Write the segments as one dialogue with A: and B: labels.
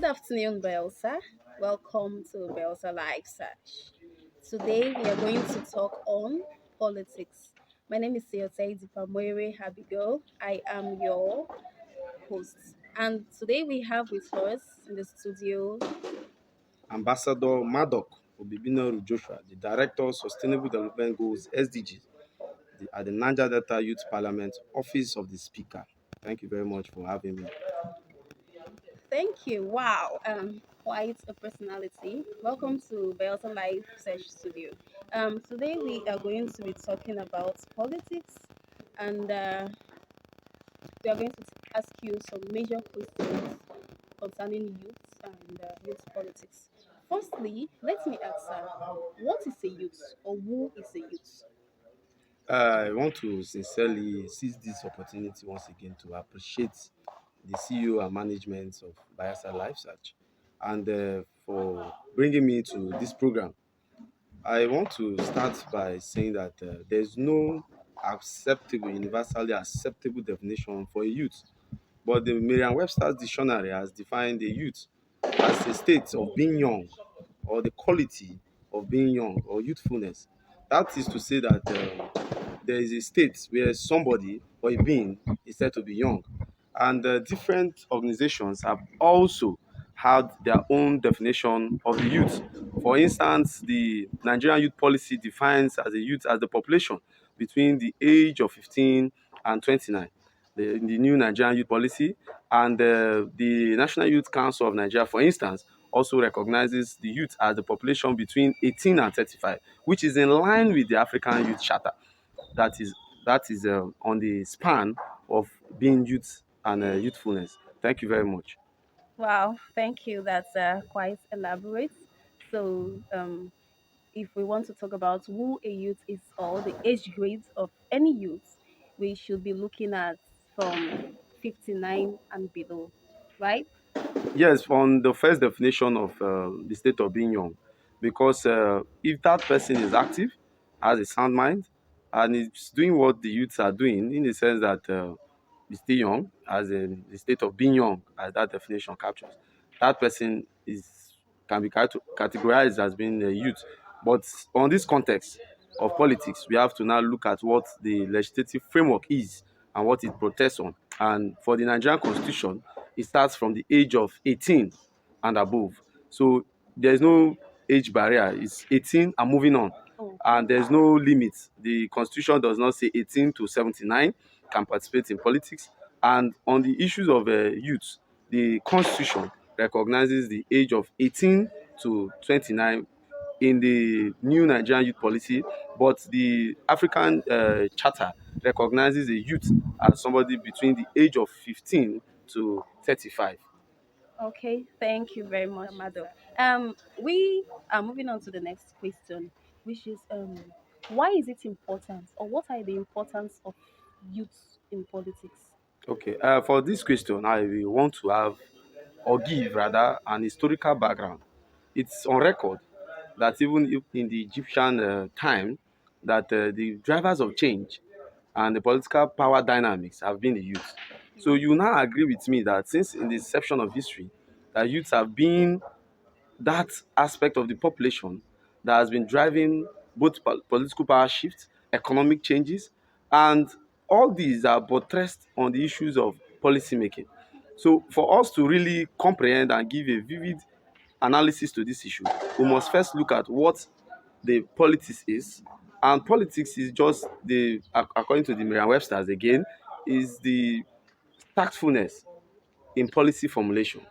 A: Good afternoon, Bayelsa. Welcome to Bayelsa Live Search. Today we are going to talk on politics. My name is DIPAMOERE ABIGIRL. I am your host. And today we have with us in the studio.
B: Ambassador MADOCK Joshua, the Director of Sustainable Development Goals (SDGs) at the Niger Delta Youth Parliament, Office of the Speaker. Thank you very much for having me.
A: Thank you. Wow. Quite a personality. Welcome to Bayelsa Live Search Studio. Today we are going to be talking about politics and we are going to ask you some major questions concerning youth and youth politics. Firstly, let me ask, what is a youth or who is a youth?
B: I want to sincerely seize this opportunity once again to appreciate the CEO and management of Bayelsa Life Search and for bringing me to this program. I want to start by saying that there's no universally acceptable definition for a youth. But the Merriam-Webster's dictionary has defined a youth as a state of being young or the quality of being young or youthfulness. That is to say that there is a state where somebody or a being is said to be young. And different organizations have also had their own definition of the youth. For instance, the Nigerian Youth Policy defines as a youth as the population between the age of 15 and 29. The new Nigerian Youth Policy and the National Youth Council of Nigeria, for instance, also recognizes the youth as the population between 18 and 35, which is in line with the African Youth Charter. That is on the span of being youth and youthfulness. Thank you very much.
A: Wow, thank you. That's quite elaborate. So, if we want to talk about who a youth is or the age grades of any youth, we should be looking at from 59 and below, right?
B: Yes, on the first definition of the state of being young, because if that person is active, has a sound mind, and is doing what the youths are doing, in the sense that is still young, as in the state of being young, as that definition captures, that person is can be categorized as being a youth. But on this context of politics, we have to now look at what the legislative framework is and what it protests on. And for the Nigerian Constitution, it starts from the age of 18 and above. So there's no age barrier. It's 18 and moving on.
A: Oh,
B: And there's no limit. The Constitution does not say 18 to 79 can participate in politics. And on the issues of youth, the Constitution recognizes the age of 18 to 29 in the new Nigerian youth policy, but the African charter recognizes a youth as somebody between the age of 15 to 35.
A: okay. Thank you very much, Mado. We are moving on to the next question, which is why is it important, or what are the importance of youth in politics?
B: Okay, for this question, I will want to have or give rather an historical background. It's on record that even if in the Egyptian time, that the drivers of change and the political power dynamics have been the youth. So you now agree with me that since in the inception of history, that youths have been that aspect of the population that has been driving both political power shifts, economic changes, and all these are buttressed on the issues of policy making. So for us to really comprehend and give a vivid analysis to this issue, we must first look at what the politics is. And politics is just according to the Merriam-Webster's again, is the tactfulness in policy formulation.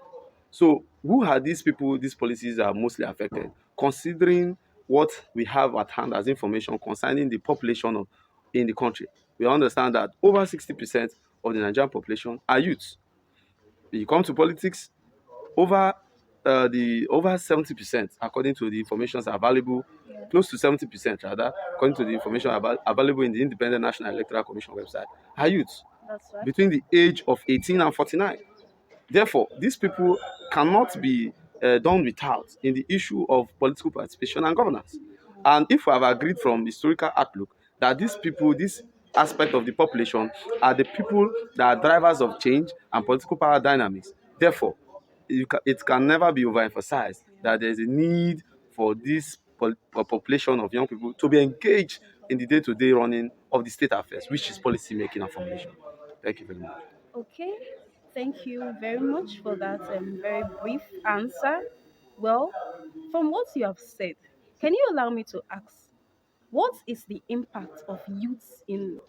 B: So who are these people these policies are mostly affected? Considering what we have at hand as information concerning the population in the country, we understand that over 60% of the Nigerian population are youths. When you come to politics, over the over 70%, according to the information available,
A: Yeah,
B: close to 70% rather, according to the information available in the Independent National Electoral Commission website, are youths
A: that's right.
B: between the age of 18 and 49. Therefore, these people cannot be done without in the issue of political participation and governance. And if we have agreed from historical outlook that these people, this aspect of the population, are the people that are drivers of change and political power dynamics, therefore, it can never be overemphasized that there is a need for this population of young people to be engaged in the day-to-day running of the state affairs, which is policy making and formulation. Thank you very much.
A: Okay, thank you very much for that very brief answer. Well, from what you have said, can you allow me to ask what is the impact of youth in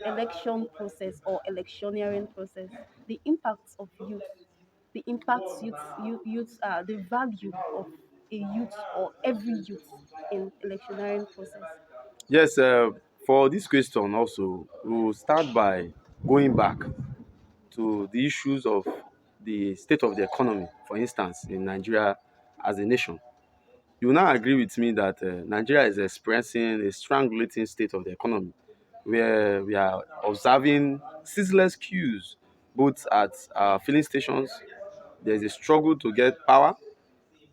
A: election process or electioneering process? The impacts of youth, the impacts youth the value of a youth or every youth in electioneering process.
B: Yes, for this question also, we'll start by going back to the issues of the state of the economy, for instance, in Nigeria as a nation. You will now agree with me that Nigeria is experiencing a strangulating state of the economy, where we are observing ceaseless queues, both at filling stations. There's a struggle to get power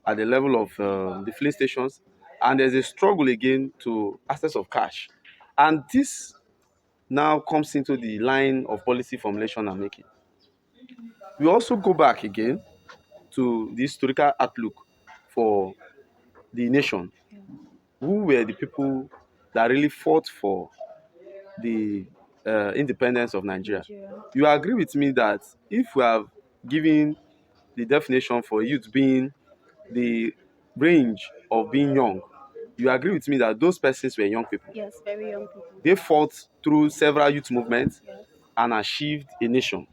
B: at the level of the filling stations, and there's a struggle again to access of cash. And this now comes into the line of policy formulation and making. We also go back again to the historical outlook for the nation.
A: Yeah.
B: Who were the people that really fought for the independence of Nigeria?
A: Nigeria.
B: You agree with me that if we have given the definition for youth being the range of being young, you agree with me that those persons were young people.
A: Yes, very young people.
B: They fought through several youth movements
A: Yes.
B: and achieved a nation.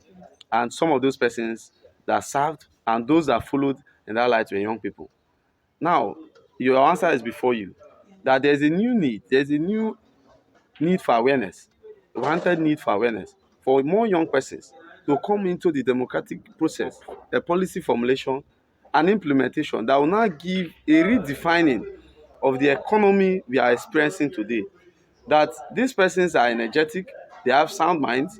B: And some of those persons that served and those that followed in that light were young people. Now, your answer is before you that there's a new need, there's a new need for awareness, a wanted need for awareness for more young persons to come into the democratic process, the policy formulation and implementation that will now give a redefining of the economy we are experiencing today. That these persons are energetic, they have sound minds,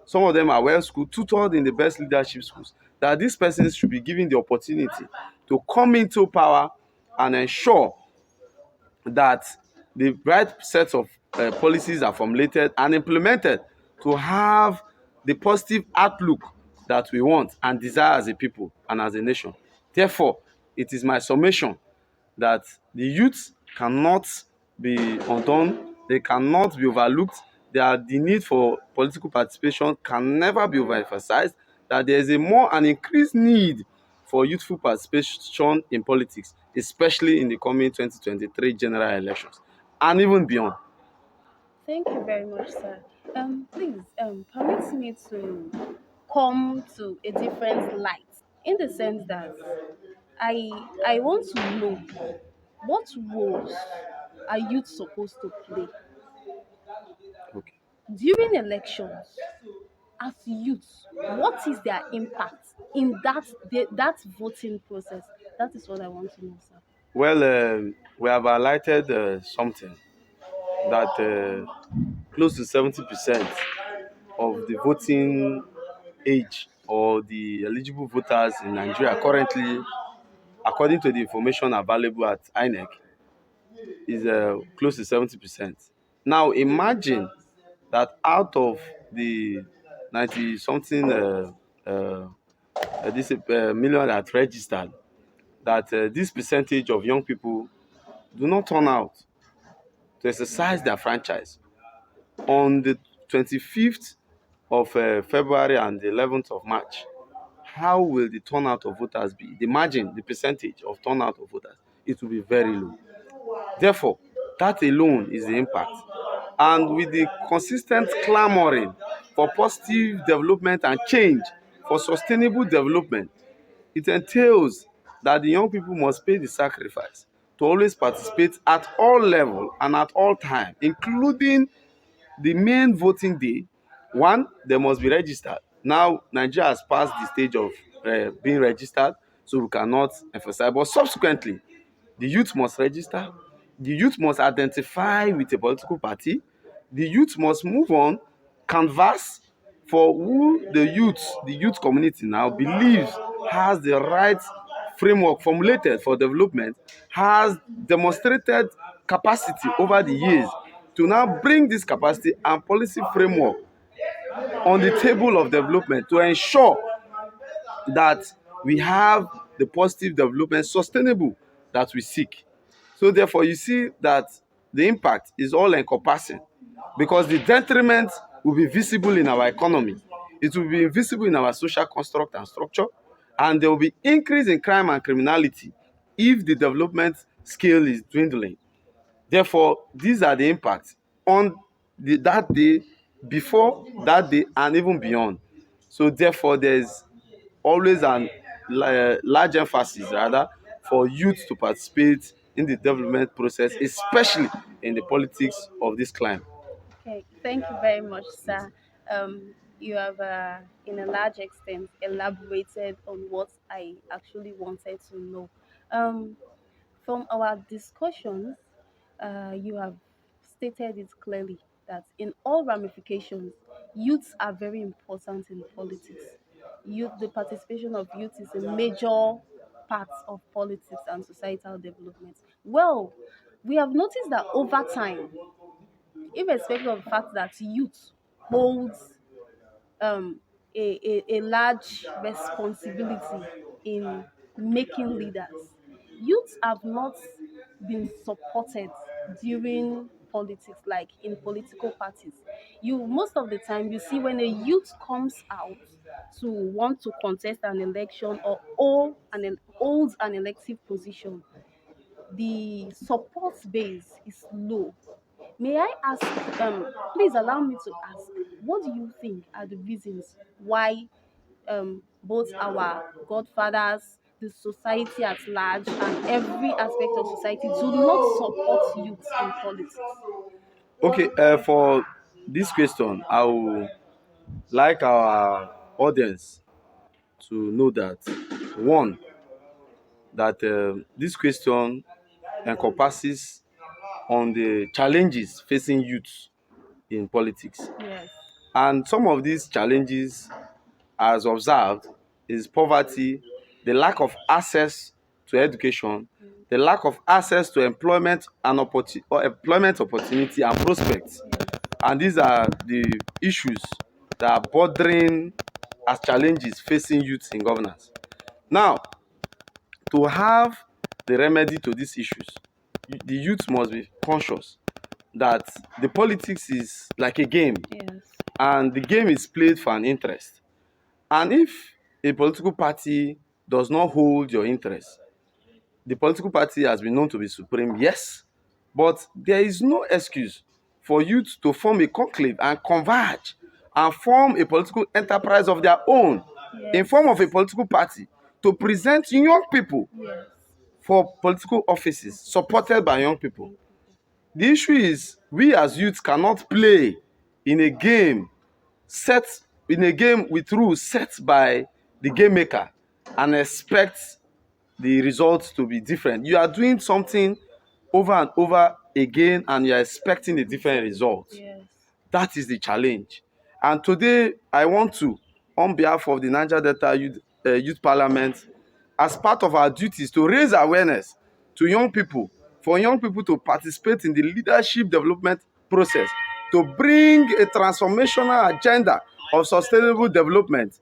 B: some of them are well schooled, tutored in the best leadership schools, that these persons should be given the opportunity to come into power and ensure that the right set of policies are formulated and implemented to have the positive outlook that we want and desire as a people and as a nation. Therefore, it is my summation that the youth cannot be undone, they cannot be overlooked, that the need for political participation can never be overemphasized, that there is a more and increased need for youthful participation in politics, especially in the coming 2023 general elections and even beyond.
A: Thank you very much, sir. Please, permit me to come to a different light in the sense that I want to know what roles are youth supposed to play
B: Okay.
A: during elections as youth. What is their impact in that voting process? That is what I want to know, sir.
B: Well, we have highlighted something that close to 70% of the voting age or the eligible voters in Nigeria currently, according to the information available at INEC, is close to 70%. Now imagine that out of the 90 something uh, this million that registered, that this percentage of young people do not turn out to exercise their franchise on the 25th of February and the 11th of March. How will the turnout of voters be? Imagine the percentage of turnout of voters. It will be very low. Therefore, that alone is the impact. And with the consistent clamoring for positive development and change, for sustainable development, it entails that the young people must pay the sacrifice to always participate at all levels and at all times, including the main voting day. One, they must be registered. Now, Nigeria has passed the stage of being registered, so we cannot emphasize. But subsequently, the youth must register. The youth must identify with a political party. The youth must move on, canvass for who the youth community now believes has the right framework formulated for development, has demonstrated capacity over the years to now bring this capacity and policy framework on the table of development to ensure that we have the positive development sustainable that we seek. So therefore, you see that the impact is all encompassing, because the detriment will be visible in our economy, it will be visible in our social construct and structure, and there will be increase in crime and criminality if the development scale is dwindling. Therefore, these are the impacts on that day, before that day, and even beyond. So therefore, there's always an large emphasis rather for youth to participate in the development process, especially in the politics of this climate.
A: Okay, thank you very much, sir. You have, in a large extent, elaborated on what I actually wanted to know. Um, from our discussions, you have stated it clearly that in all ramifications, youths are very important in politics. Youth, the participation of youth is a major part of politics and societal development. Well, we have noticed that over time, irrespective of the fact that youth holds a large responsibility in making leaders, youths have not been supported during politics, like in political parties. You, most of the time, you see when a youth comes out to want to contest an election or holds an elective position, the support base is low. May I ask, please allow me to ask, what do you think are the reasons why both our godfathers, the society at large, and every aspect of society do not support youth in politics?
B: Okay, for this question, I would like our audience to know that, one, that this question encompasses on the challenges facing youth in politics.
A: Yes.
B: And some of these challenges, as observed, is poverty, the lack of access to education, the lack of access to employment and employment opportunity and prospects. And these are the issues that are bordering as challenges facing youth in governance. Now, to have the remedy to these issues, the youth must be conscious that the politics is like a game,
A: Yes.
B: and the game is played for an interest. And if a political party does not hold your interest, the political party has been known to be supreme, yes, but there is no excuse for youth to form a conclave and converge and form a political enterprise of their own in
A: Yes.
B: form of a political party to present young people
A: Yes.
B: for political offices supported by young people. The issue is we as youth cannot play in a game set with rules set by the game maker and expect the results to be different. You are doing something over and over again and you are expecting a different result.
A: Yes.
B: That is the challenge. And today, I want to, on behalf of the Niger Delta Youth Parliament, as part of our duties, to raise awareness to young people, for young people to participate in the leadership development process, to bring a transformational agenda of sustainable development.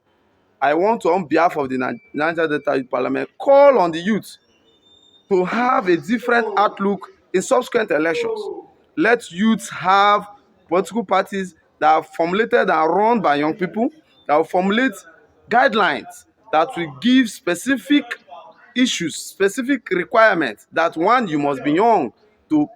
B: I want to, on behalf of the Niger Delta Youth Parliament, call on the youth to have a different outlook in subsequent elections. Let youths have political parties that are formulated and run by young people, that will formulate guidelines that will give specific issues, specific requirements that, one, you must be young to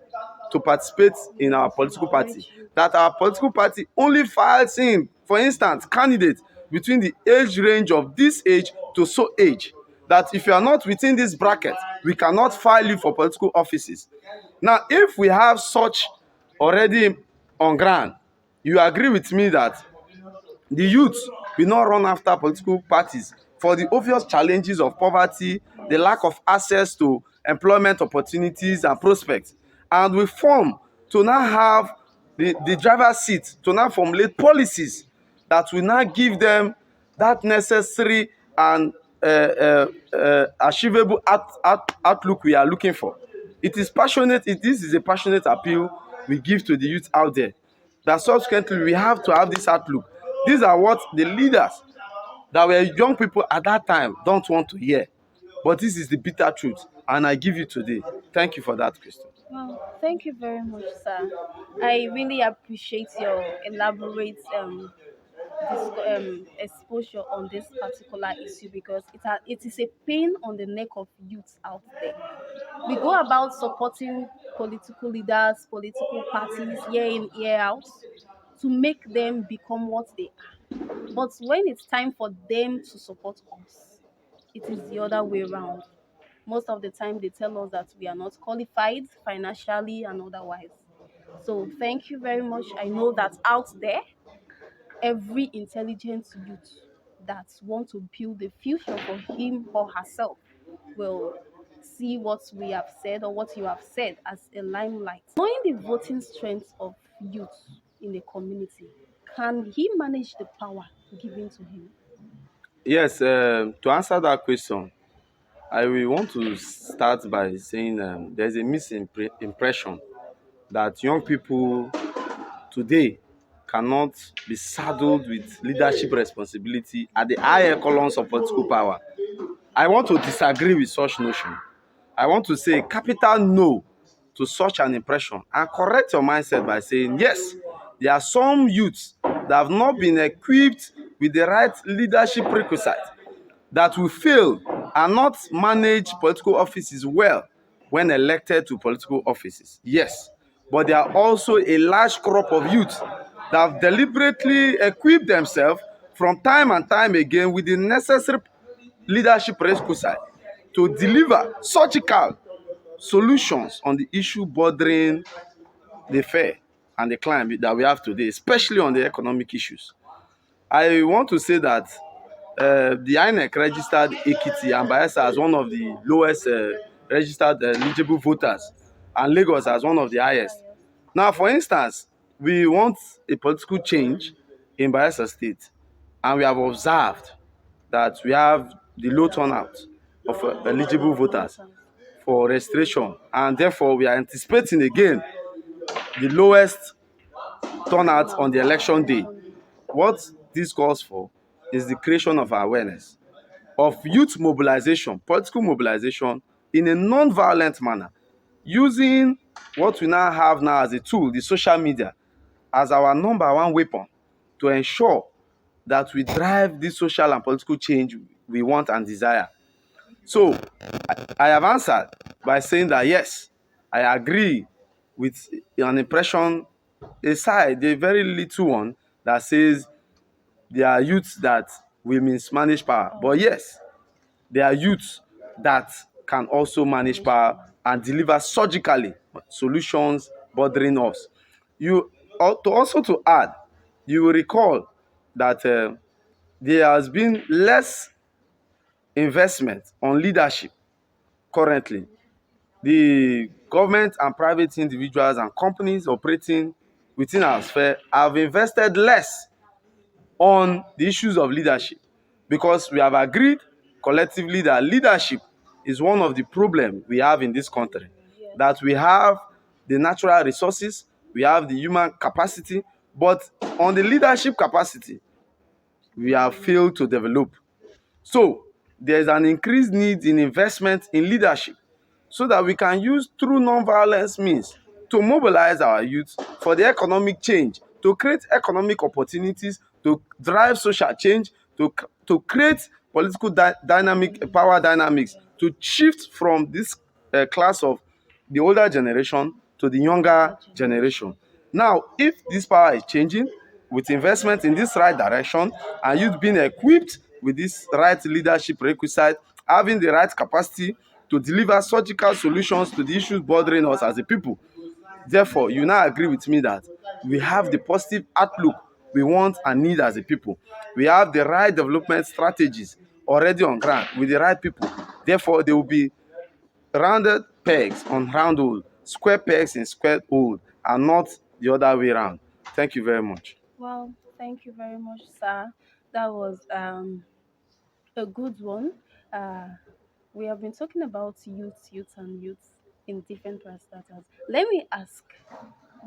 B: participate in our political party. That our political party only files in, for instance, candidates between the age range of this age to so age. That if you are not within this bracket, we cannot file you for political offices. Now, if we have such already on ground, you agree with me that the youth will not run after political parties for the obvious challenges of poverty, the lack of access to employment opportunities and prospects, and we form to now have the driver's seat to now formulate policies that will now give them that necessary and achievable outlook we are looking for. This is a passionate appeal we give to the youth out there, that subsequently we have to have this outlook. These are what the leaders that were young people at that time don't want to hear. But this is the bitter truth, and I give you today. Thank you for that question.
A: Well, thank you very much, sir. I really appreciate your elaborate exposure on this particular issue because it is a pain on the neck of youth out there. We go about supporting political leaders, political parties, year in, year out, to make them become what they are. But when it's time for them to support us, it is the other way around. Most of the time, they tell us that we are not qualified financially and otherwise. So, thank you very much. I know that out there, every intelligent youth that want to build a future for him or herself will see what we have said or what you have said as a limelight. Knowing the voting strength of youth in the community, can he manage the power given to him?
B: Yes, to answer that question, I will want to start by saying there's a misimpression that young people today cannot be saddled with leadership responsibility at the high echelons of political power. I want to disagree with such notion. I want to say capital no to such an impression and correct your mindset by saying yes, there are some youths that have not been equipped with the right leadership prerequisite that will fail and not manage political offices well when elected to political offices. Yes, but there are also a large crop of youth that have deliberately equipped themselves from time and time again with the necessary leadership requisite to deliver surgical solutions on the issue bothering the fair and the climate that we have today, especially on the economic issues. I want to say that the INEC registered Ekiti and Bayelsa as one of the lowest registered eligible voters, and Lagos as one of the highest. Now, for instance, we want a political change in Bayelsa State, and we have observed that we have the low turnout of eligible voters for registration, and therefore we are anticipating again the lowest turnout on the election day. What this calls for is the creation of awareness of youth mobilization, political mobilization in a non-violent manner, using what we now have now as a tool, the social media, as our number one weapon to ensure that we drive this social and political change we want and desire. So I have answered by saying that yes, I agree with an impression aside, a very little one that says there are youths that will mismanage power. But yes, there are youths that can also manage power and deliver surgically solutions bothering us. You also to add, you will recall that there has been less investment on leadership currently. The government and private individuals and companies operating within our sphere have invested less on the issues of leadership because we have agreed collectively that leadership is one of the problems we have in this country. That we have the natural resources, we have the human capacity, but on the leadership capacity, we have failed to develop. So there's an increased need in investment in leadership so that we can use true non-violence means to mobilize our youth for the economic change, to create economic opportunities, to drive social change, to create political dynamic power dynamics, to shift from this class of the older generation to the younger generation. Now, if this power is changing with investment in this right direction and youth being equipped with this right leadership requisite, having the right capacity to deliver surgical solutions to the issues bothering us as a people, therefore, you now agree with me that we have the positive outlook we want and need as a people. We have the right development strategies already on ground with the right people. Therefore, there will be rounded pegs on round hole, square pegs in square hole, and not the other way around. Thank you very much.
A: Well, thank you very much, sir. That was a good one. Uh, we have been talking about youth, and youth in different parastatals. Let me ask,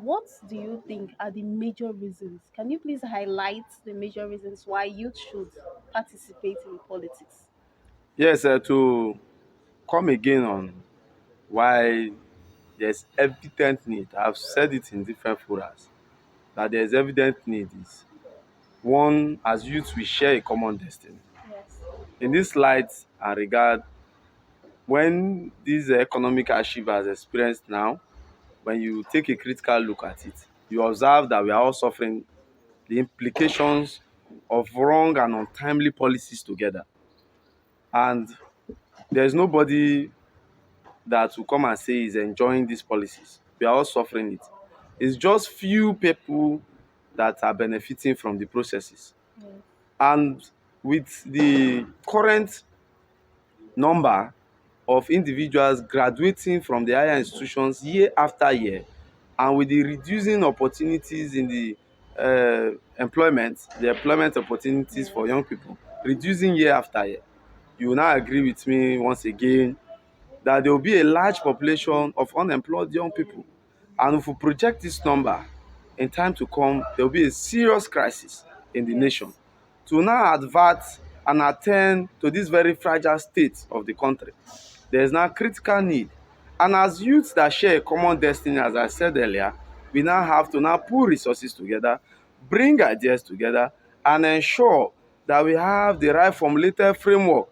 A: What do you think are the major reasons? Can you please highlight the major reasons why youth should participate in politics?
B: Yes, to come again on why there's evident need. I've said it in different forums that there's evident need is one, as youth we share a common destiny.
A: Yes.
B: In this light and regard, when this economic hardship has experienced now, when you take a critical look at it, you observe that we are all suffering the implications of wrong and untimely policies together. And there's nobody that will come and say is enjoying these policies. We are all suffering it. It's just few people that are benefiting from the processes.
A: Yes.
B: And with the current number of individuals graduating from the higher institutions year after year, and with the reducing opportunities in the employment opportunities
A: Yes.
B: for young people, reducing year after year, you will now agree with me once again that there will be a large population of unemployed young people. And if we project this number in time to come, there will be a serious crisis in the nation.
A: Yes.
B: To now advert and attend to this very fragile state of the country, there is now critical need. And as youths that share a common destiny, as I said earlier, we now have to now pull resources together, bring ideas together, and ensure that we have the right formulated framework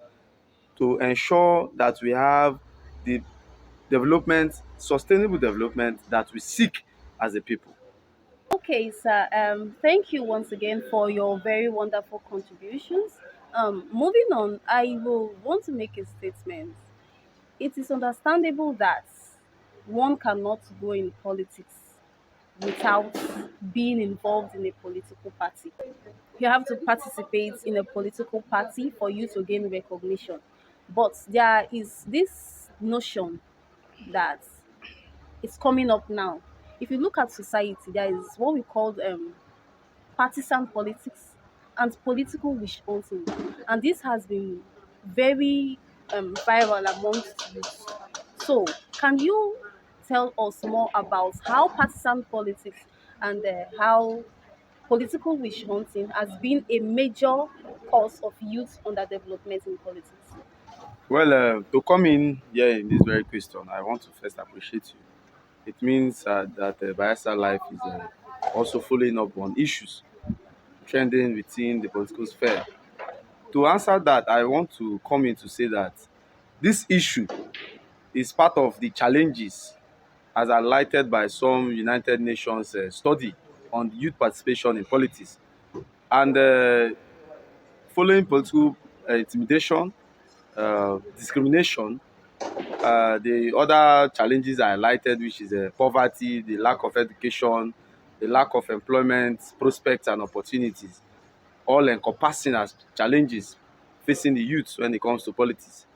B: to ensure that we have the development, sustainable development that we seek as a people.
A: Okay, sir. Thank you once again for your very wonderful contributions. Moving on, I will want to make a statement. It is understandable that one cannot go in politics without being involved in a political party. You have to participate in a political party for you to gain recognition. But there is this notion that is coming up now. If you look at society, there is what we call partisan politics and political wish hunting, and this has been very viral amongst youth. So, can you tell us more about how partisan politics and how political wish hunting has been a major cause of youth underdevelopment in politics?
B: Well, to come in here in this very question, I want to first appreciate you. It means that Bayelsa Life is also following up on issues trending within the political sphere. To answer that, I want to come in to say that this issue is part of the challenges as highlighted by some United Nations study on youth participation in politics. And following political intimidation, discrimination, the other challenges I highlighted, which is poverty, the lack of education, the lack of employment, prospects and opportunities, all encompassing as challenges facing the youth when it comes to politics.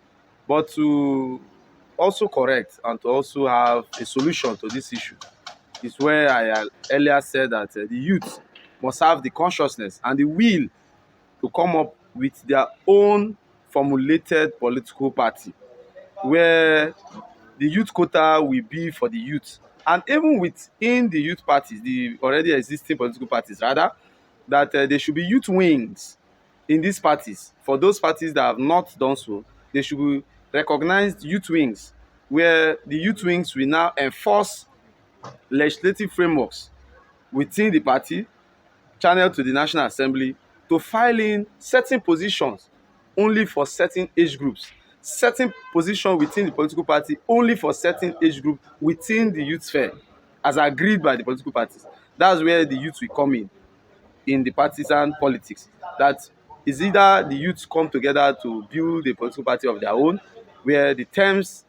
B: But to also correct and to also have a solution to this issue is where I earlier said that the youth must have the consciousness and the will to come up with their own formulated political party where the youth quota will be for the youth. And even within the youth parties, the already existing political parties, rather, that there should be youth wings in these parties. For those parties that have not done so, they should be recognized youth wings, where the youth wings will now enforce legislative frameworks within the party, channeled to the National Assembly, to file in certain positions only for certain age groups, certain position within the political party only for certain age group within the youth sphere, as agreed by the political parties. That's where the youth will come in the partisan politics. That is either the youth come together to build a political party of their own, where the terms,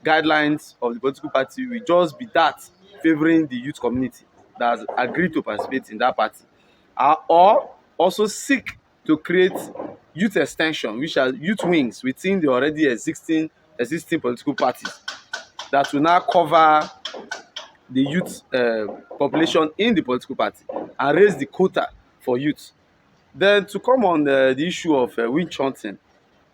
B: guidelines of the political party will just be that favoring the youth community that has agreed to participate in that party, or also seek to create youth extension, which are youth wings within the already existing political parties that will now cover the youth population in the political party and raise the quota for youth. Then to come on the issue of witch hunting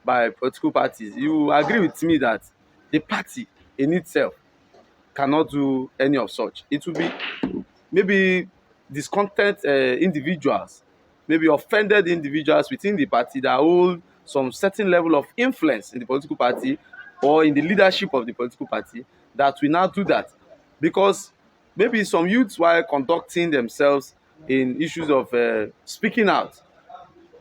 B: by political parties, you agree with me that the party in itself cannot do any of such. It will be maybe discontent individuals, maybe offended individuals within the party that hold some certain level of influence in the political party or in the leadership of the political party, that will now do that. Because maybe some youths, while conducting themselves in issues of speaking out,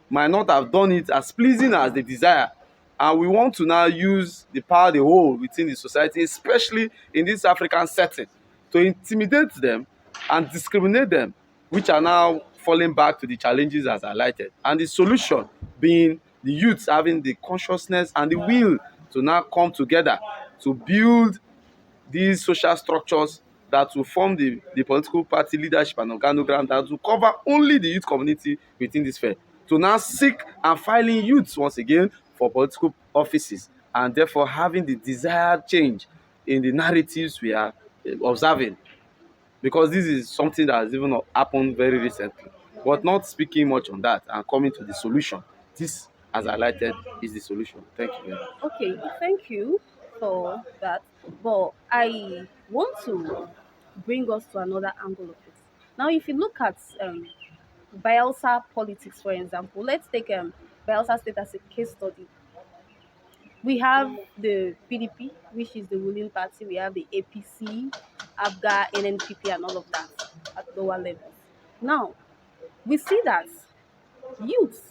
B: might not have done it as pleasing as they desire. And we want to now use the power they hold within the society, especially in this African setting, to intimidate them and discriminate them, which are now falling back to the challenges as highlighted. And the solution being the youths having the consciousness and the will to now come together to build these social structures that will form the political party leadership and organogram that will cover only the youth community within this sphere, to now seek and filing youths once again for political offices, and therefore having the desired change in the narratives we are observing. Because this is something that has even happened very recently, but not speaking much on that and coming to the solution. This, as highlighted, is the solution. Thank you very much.
A: Okay, thank you for that. But I want to bring us to another angle of it. Now, if you look at Bielsa politics, for example, let's take Bielsa State as a case study. We have the PDP, which is the ruling party. We have the APC, ABGA, NNPP, and all of that at lower levels. Now, we see that youths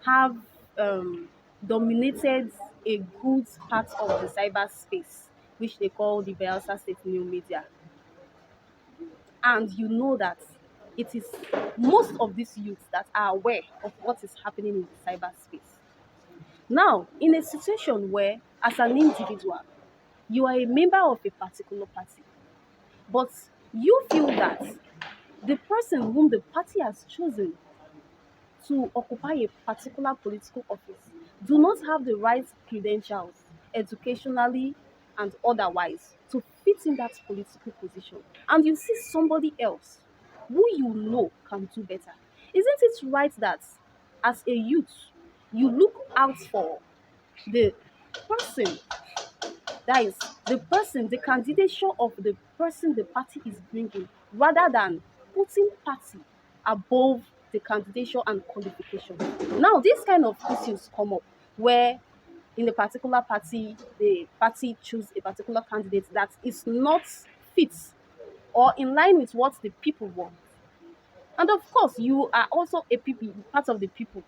A: have dominated a good part of the cyberspace, which they call the Bielsa State New Media. And you know that it is most of these youths that are aware of what is happening in the cyberspace. Now, in a situation where, as an individual, you are a member of a particular party, but you feel that the person whom the party has chosen to occupy a particular political office do not have the right credentials, educationally and otherwise, to fit in that political position, and you see somebody else who you know can do better, isn't it right that as a youth you look out for the person, that is the person, the candidature of the person the party is bringing, rather than putting party above the candidature and qualification? Now, these kind of issues come up where in a particular party, the party choose a particular candidate that is not fit or in line with what the people want. And of course, you are also a people, part of the people,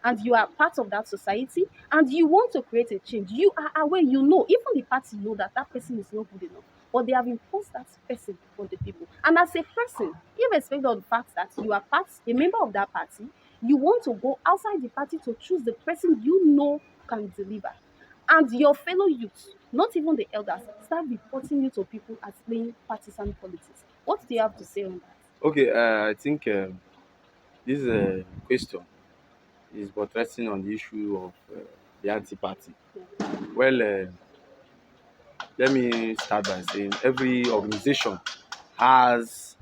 A: and you are part of that society, and you want to create a change. You are aware, you know, even the party know that that person is not good enough, but they have imposed that person on the people. And as a person, irrespective of the fact that you are a member of that party, you want to go outside the party to choose the person you know can deliver. And your fellow youths, not even the elders, start reporting you to people as playing partisan politics. What do you have to say on that?
B: Okay, I think this question is buttressing on the issue of the anti-party. Well, let me start by saying every organization has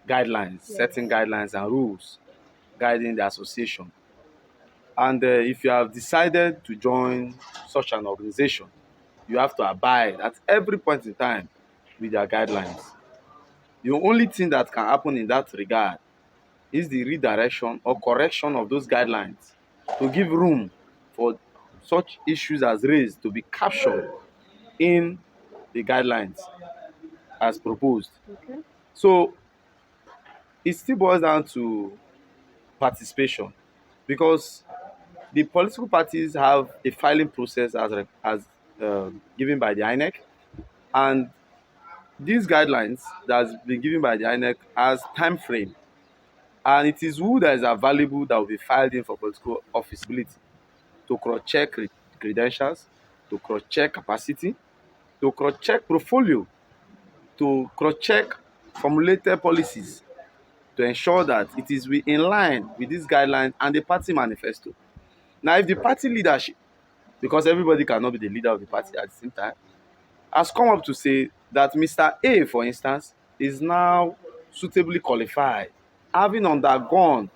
B: guidelines,
A: Yes.
B: certain guidelines and rules guiding the association. And if you have decided to join such an organization, you have to abide at every point in time with their guidelines. The only thing that can happen in that regard is the redirection or correction of those guidelines to give room for such issues as raised to be captured in the guidelines as proposed.
A: Okay.
B: So it still boils down to participation, because the political parties have a filing process as given by the INEC, and these guidelines that has been given by the INEC has time frame, and it is who that is available that will be filed in for political officeability, to cross-check credentials, to cross-check capacity, to cross-check portfolio, to cross-check formulated policies, to ensure that it is in line with these guidelines and the party manifesto. Now, if the party leadership, because everybody cannot be the leader of the party at the same time, has come up to say that Mr. A, for instance, is now suitably qualified, having undergone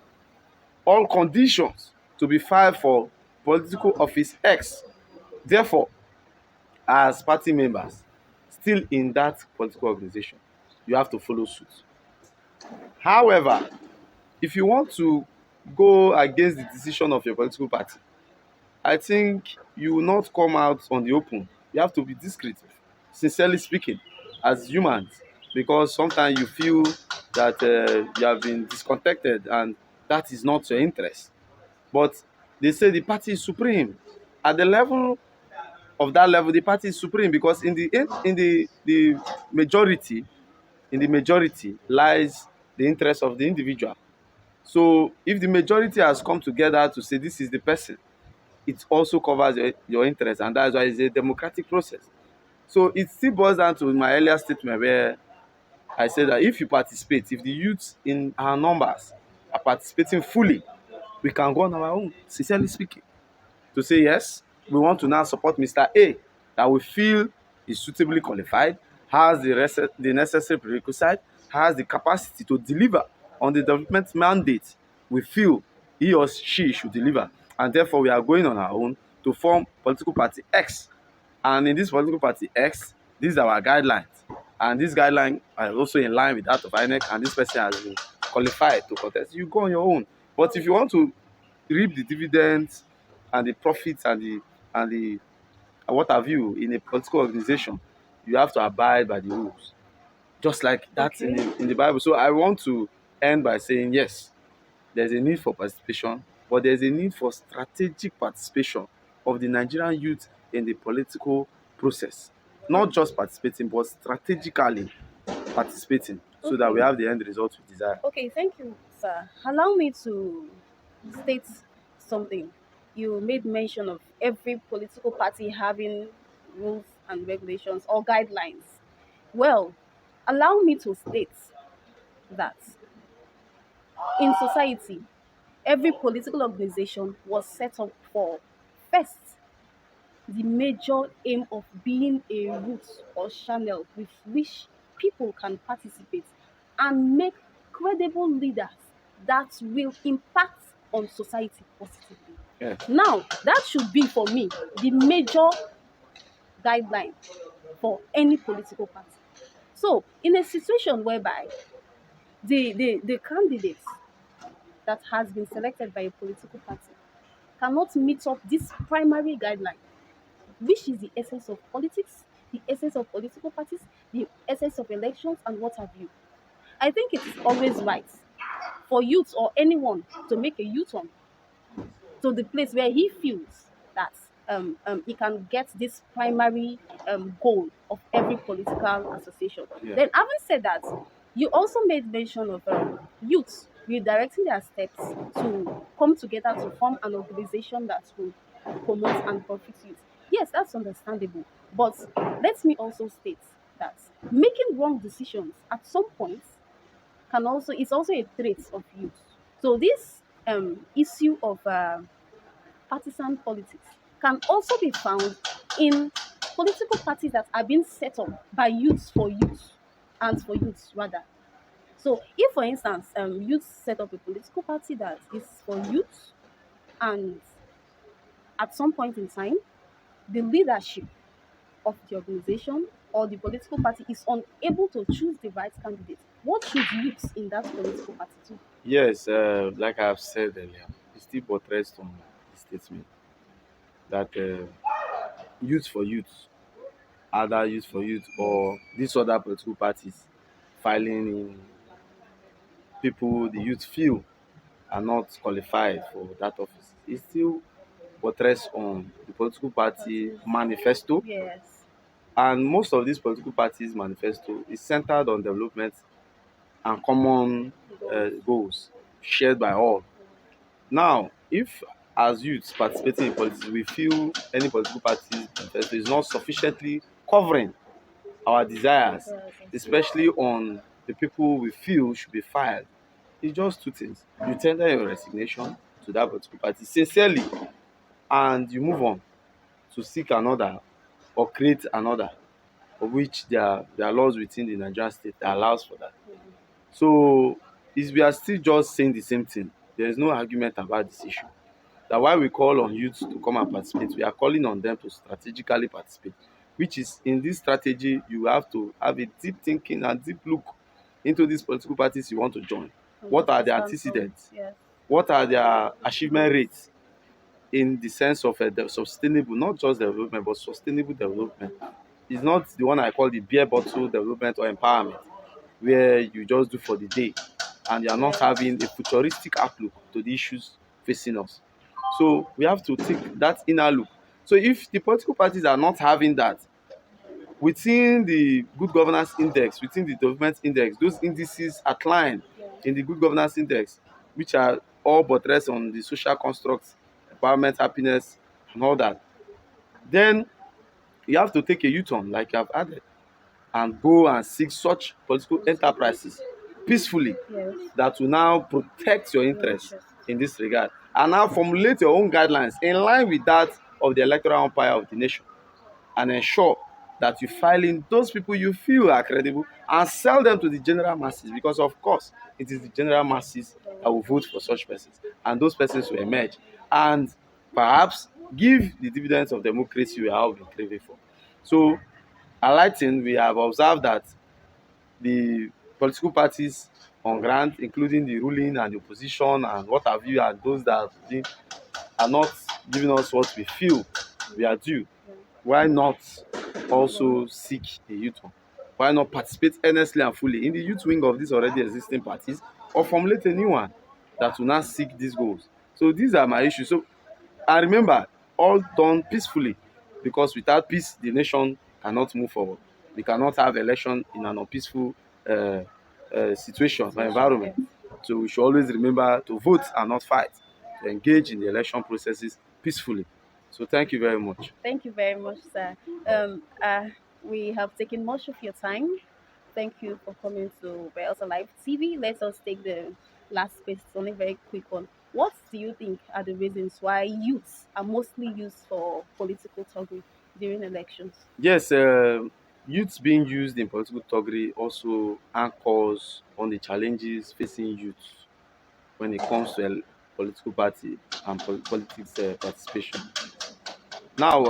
B: all conditions to be filed for political office X. Therefore, as party members still in that political organization, you have to follow suit. However, if you want to go against the decision of your political party, I think you will not come out on the open. You have to be discreet, sincerely speaking, as humans, because sometimes you feel that you have been discontacted and that is not your interest. But they say the party is supreme. At the level of that level, the party is supreme because in the majority, in the majority lies the interest of the individual. So if the majority has come together to say this is the person, it also covers your interest, and that's why it's a democratic process. So it still boils down to my earlier statement where I said that if you participate, if the youth in our numbers are participating fully, we can go on our own, sincerely speaking, to say yes, we want to now support Mr. A that we feel is suitably qualified, has the necessary prerequisite, has the capacity to deliver on the development mandate we feel he or she should deliver. And therefore, we are going on our own to form political party X. And in this political party X, these are our guidelines. And these guidelines are also in line with that of INEC, and this person has been qualified to contest. You go on your own. But if you want to reap the dividends and the profits and what have you in a political organization, you have to abide by the rules, just like that
A: Okay.
B: in the Bible. So I want to end by saying yes, there's a need for participation, but there's a need for strategic participation of the Nigerian youth in the political process. Not just participating, but strategically participating so that we
A: Okay.
B: have the end result we desire.
A: Okay, thank you, sir. Allow me to state something. You made mention of every political party having rules and regulations or guidelines. Well, allow me to state that in society, every political organization was set up for first the major aim of being a route or channel with which people can participate and make credible leaders that will impact on society positively.
B: Yeah.
A: Now, that should be for me the major guideline for any political party. So, in a situation whereby the candidates that has been selected by a political party cannot meet up this primary guideline, which is the essence of politics, the essence of political parties, the essence of elections, and what have you. I think it is always right for youth or anyone to make a U-turn to the place where he feels that he can get this primary goal of every political association.
B: Yeah.
A: Then, having said that, you also made mention of youth redirecting their steps to come together to form an organization that will promote and profit youth. Yes, that's understandable. But let me also state that making wrong decisions at some point can also is also a trait of youth. So this issue of partisan politics can also be found in political parties that are being set up by youths for youth and for youths rather. So if, for instance, youth set up a political party that is for youth, and at some point in time, the leadership of the organization or the political party is unable to choose the right candidate, what should youths in that political party do?
B: Yes, like I have said earlier, it's still buttressed on the statement that youth for youth, other youth for youth, or these other political parties filing in people the youth feel are not qualified for that office. It's still buttressed on the political party
A: Parties.
B: manifesto,
A: Yes.
B: and most of these political parties manifesto is centered on development and common
A: Goals.
B: goals shared by all. Now, if as youths participating in politics, we feel any political party's manifesto is not sufficiently covering our desires,
A: Yes, I see.
B: especially on the people we feel should be fired, it's just two things. You tender your resignation to that political party sincerely, and you move on to seek another or create another, of which there are laws within the Nigerian state that allows for that. So is we are still just saying the same thing. There is no argument about this issue. That why we call on youth to come and participate, we are calling on them to strategically participate, which is in this strategy you have to have a deep thinking and deep look into these political parties you want to join?
A: And
B: What
A: what
B: are
A: they
B: their
A: stand for?
B: antecedents?
A: Yes.
B: What are their achievement rates in the sense of the sustainable, not just development, but sustainable development? It's not the one I call the beer bottle development or empowerment, where you just do for the day and you are not
A: Yes.
B: having a futuristic outlook to the issues facing us. So we have to take that inner look. So if the political parties are not having that, within the good governance index, within the development index, those indices outlined
A: Yeah.
B: in the good governance index, which are all buttressed on the social constructs, empowerment, happiness, and all that, then you have to take a U-turn, like you have added, and go and seek such political enterprises peacefully
A: Yes.
B: that will now protect your
A: Your
B: interests
A: interest.
B: in this regard, and now formulate your own guidelines in line with that of the electoral umpire of the nation, and ensure that you file in those people you feel are credible and sell them to the general masses, because of course it is the general masses that will vote for such persons, and those persons will emerge and perhaps give the dividends of democracy we have all been craving for. So, alighting, we have observed that the political parties on ground, including the ruling and the opposition and what have you, and those that are not giving us what we feel we are due.
A: Yeah.
B: Why not
A: Well,
B: also seek a youth one? Why not participate earnestly and fully in the youth wing of these already existing parties, or formulate a new one that will now seek these goals? So these are my issues. So, and remember, all done peacefully, because without peace, the nation cannot move forward. We cannot have election in an unpeaceful situation or
A: situation.
B: environment.
A: Yes.
B: So we should always remember to vote and not fight, to engage in the election processes peacefully. So thank you very much.
A: Thank you very much, sir. Um, uh, we have taken much of your time. Thank you for coming to BAYELSA Live TV. Let us take the last question, only very quick one. What do you think are the reasons why youths are mostly used for political talking during elections?
B: Yes, youth being used in political thuggery also anchors on the challenges facing youth when it comes to political party and politics participation. Now,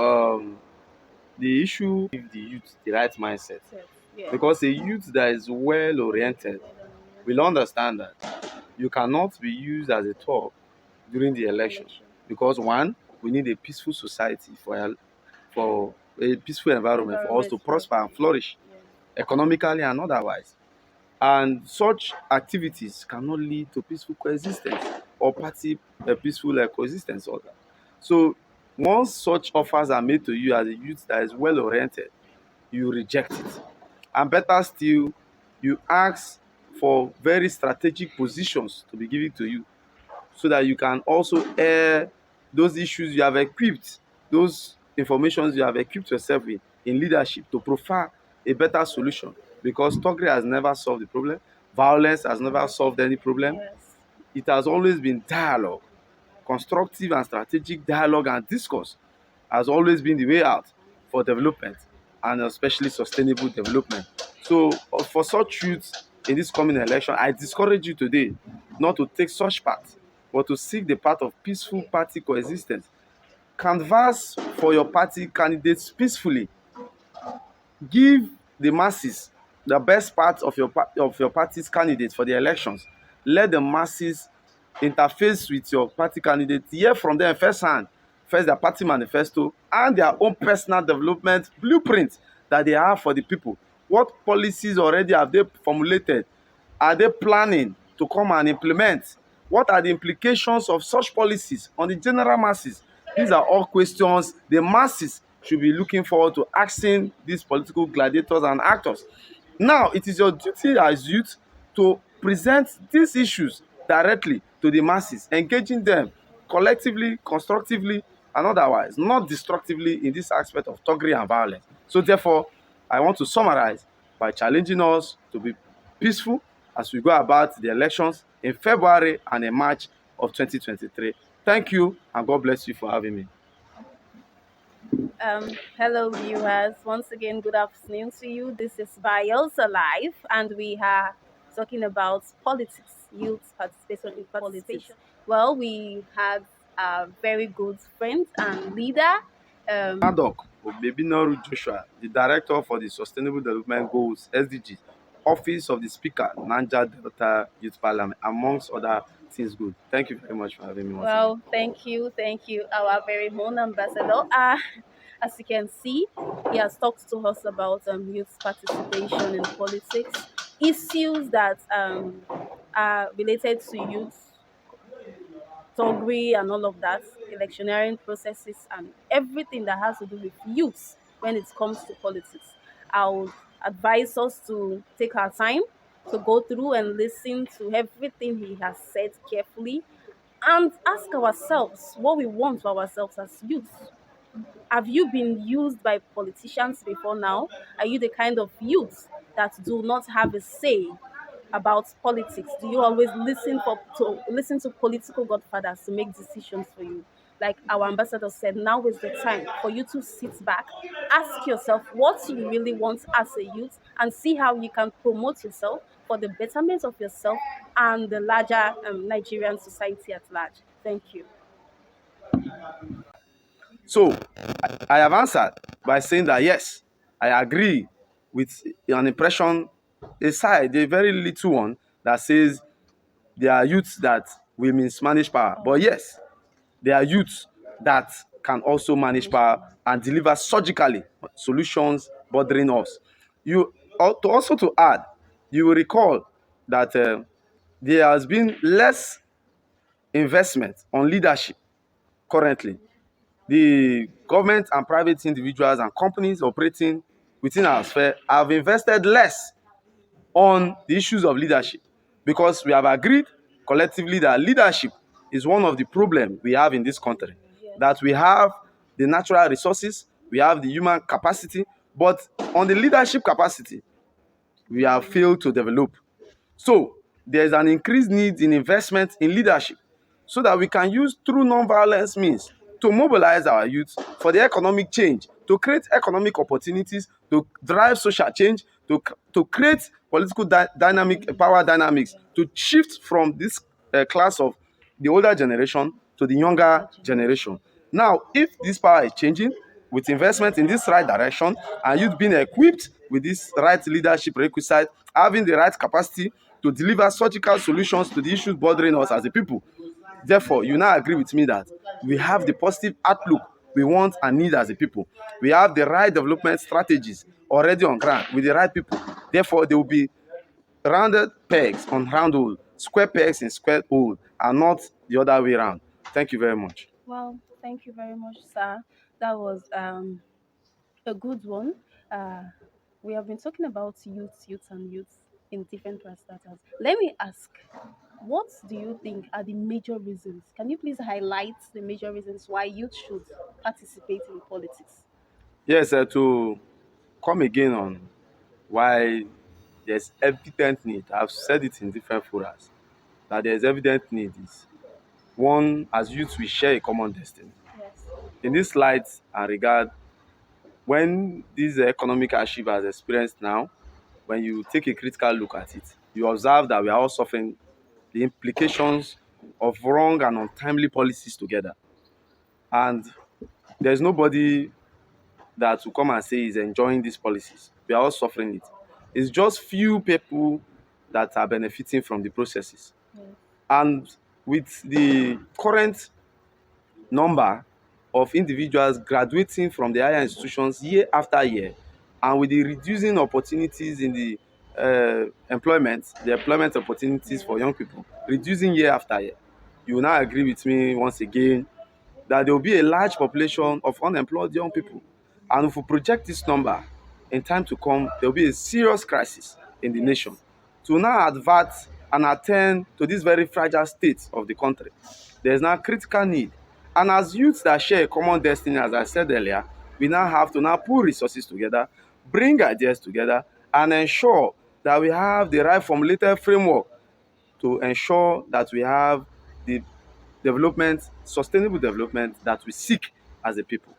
B: the issue is the youth the right mindset,
A: Yes. Yes.
B: because a youth that is well oriented will understand that you cannot be used as a tool during the election,
A: Election.
B: because one, we need a peaceful society for a peaceful environment for us
A: Environment
B: to
A: for
B: prosper and flourish
A: yeah.
B: economically and otherwise. And such activities cannot lead to peaceful coexistence or party peaceful coexistence order. So once such offers are made to you as a youth that is well oriented, you reject it. And better still, you ask for very strategic positions to be given to you, so that you can also air those issues you have equipped, those informations you have equipped yourself in leadership, to profile a better solution. Because thuggery has never solved the problem, violence has never
A: Never
B: solved any problem.
A: yes.
B: It has always been dialogue, constructive and strategic dialogue and discourse has always been the way out for development, and especially sustainable development. So for such youth in this coming election, I discourage you today not to take such path, but to seek the path of peaceful party coexistence. Canvass for your party candidates peacefully. Give the masses the best part of your party's candidates for the elections. Let the masses interface with your party candidates, hear from them firsthand, first their party manifesto and their own personal development blueprint that they have for the people. What policies already have they formulated? Are they planning to come and implement? What are the implications of such policies on the general masses? These are all questions the masses should be looking forward to asking these political gladiators and actors. Now, it is your duty as youth to present these issues directly to the masses, engaging them collectively, constructively, and otherwise, not destructively in this aspect of thuggery and violence. So, therefore, I want to summarize by challenging us to be peaceful as we go about the elections in February and in March of 2023. Thank you, and God bless you for having me.
A: Hello, viewers. Once again, good afternoon to you. This is BAYELSA Live, and we are talking about politics, youth participation in politics. Well, we had a very good friend and leader.
B: MADOCK Joshua, the Director for the Sustainable Development Goals (SDGs), office of the Speaker, Niger Delta Youth Parliament, amongst other things good. Thank you very much for having me once again.
A: Well, thank you, our very own ambassador. As you can see, he has talked to us about youth participation in politics, issues that are related to youth, Togri and all of that, electioneering processes and everything that has to do with youth when it comes to politics. I would advise us to take our time to go through and listen to everything he has said carefully and ask ourselves what we want for ourselves as youth. Have you been used by politicians before now? Are you the kind of youth that do not have a say about politics? Do you always listen to political godfathers to make decisions for you? Like our ambassador said, now is the time for you to sit back, ask yourself what you really want as a youth, and see how you can promote yourself for the betterment of yourself and the larger Nigerian society at large. Thank you.
B: So I have answered by saying that yes, I agree with an impression aside, a very little one that says there are youths that will mismanage power. But yes, there are youths that can also manage power and deliver surgically solutions bothering us. To add, you will recall that there has been less investment on leadership currently. The government and private individuals and companies operating within our sphere have invested less on the issues of leadership because we have agreed collectively that leadership is one of the problems we have in this country. That we have the natural resources, we have the human capacity, but on the leadership capacity, we have failed to develop. So there is an increased need in investment in leadership so that we can use true non-violence means to mobilize our youth for the economic change, to create economic opportunities, to drive social change, to create political power dynamics, to shift from this class of the older generation to the younger generation. Now, if this power is changing with investment in this right direction and youth being equipped with this right leadership requisite, having the right capacity to deliver surgical solutions to the issues bothering us as a people. Therefore, you now agree with me that we have the positive outlook we want and need as a people. We have the right development strategies already on ground with the right people. Therefore, there will be rounded pegs on round hole, square pegs in square hole, and not the other way around. Thank you very much.
A: Well, thank you very much, sir. That was a good one. Uh, we have been talking about youth in different parastatals. Let me ask, what do you think are the major reasons? Can you please highlight the major reasons why youth should participate in politics?
B: Yes, to come again on why there's evident need. I've said it in different forums that there's evident need is one, as youth we share a common destiny.
A: Yes.
B: In this light and regard, when this economic hardship has experienced now, when you take a critical look at it, you observe that we are all suffering the implications of wrong and untimely policies together. And there's nobody that will come and say is enjoying these policies. We are all suffering it. It's just few people that are benefiting from the processes.
A: Yes.
B: And with the current number of individuals graduating from the higher institutions year after year, and with the reducing opportunities in the employment opportunities for young people, reducing year after year, you will now agree with me once again that there will be a large population of unemployed young people. And if we project this number in time to come, there will be a serious crisis in the nation. To now advert and attend to this very fragile state of the country, there is now critical need. And as youths that share a common destiny, as I said earlier, we now have to now pull resources together, bring ideas together, and ensure that we have the right formulated framework to ensure that we have the development, sustainable development that we seek as a people.